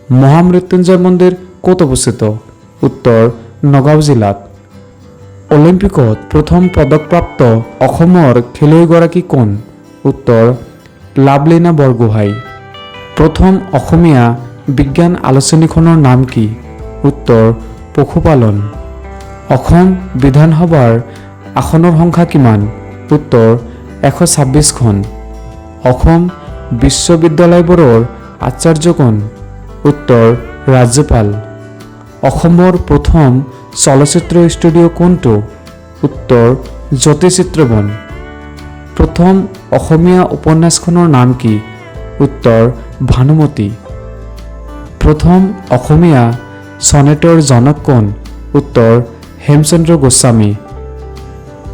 মহামৃত্যুঞ্জয় মন্দিৰ ক'ত অৱস্থিত? উত্তৰ নগাঁও জিলাত। অলিম্পিকত প্ৰথম পদকপ্ৰাপ্ত অসমৰ খেলুৱৈগৰাকী কোন? উত্তৰ লাভলীনা বৰগোহাঁই। প্ৰথম অসমীয়া বিজ্ঞান আলোচনীখনৰ নাম কি? উত্তৰ পশুপালন। অসম বিধানসভাৰ আসনৰ সংখ্যা কিমান? উত্তৰ 126খন। অসম বিশ্ববিদ্যালয়বোৰৰ আচাৰ্য কোন? উত্তৰ ৰাজ্যপাল। অসমৰ প্ৰথম চলচ্চিত্ৰ ষ্টুডিঅ' কোনটো? উত্তৰ জ্যোতিচিত্ৰবন। প্ৰথম অসমীয়া উপন্যাসখনৰ নাম কি? উত্তৰ ভানুমতী। প্ৰথম অসমীয়া সনেটৰ জনক কোন? উত্তৰ হেমচন্দ্ৰ গোস্বামী।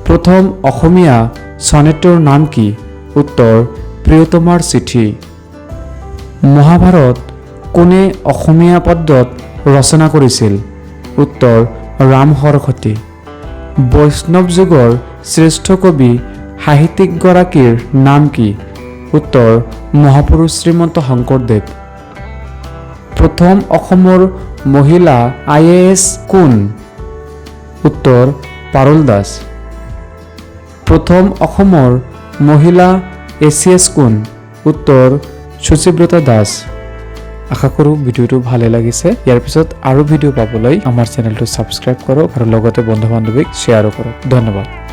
প্ৰথম অসমীয়া সনেটৰ নাম কি? উত্তৰ প্ৰিয়তমাৰ চিঠি। মহাভাৰত কোনে অসমীয়া পদ্যত ৰচনা কৰিছিল? উত্তৰ ৰাম সৰস্বতী। বৈষ্ণৱ যুগৰ শ্ৰেষ্ঠ কবি সাহিত্যিকগৰাকীৰ নাম কি? উত্তৰ মহাপুৰুষ শ্ৰীমন্ত শংকৰদেৱ। প্ৰথম অসমৰ মহিলা IAS কোন? উত্তৰ পাৰুল দাস। প্ৰথম অসমৰ মহিলা ACS কোন? উত্তৰ সুচিব্ৰতা দাস। আশা কৰোঁ ভিডিঅ'টো ভালে লাগিছে। ইয়াৰ পিছত আৰু ভিডিঅ' পাবলৈ আমাৰ চেনেলটো ছাবস্ক্ৰাইব কৰক আৰু লগতে বন্ধু বান্ধৱীক শ্বেয়াৰো কৰক। ধন্যবাদ।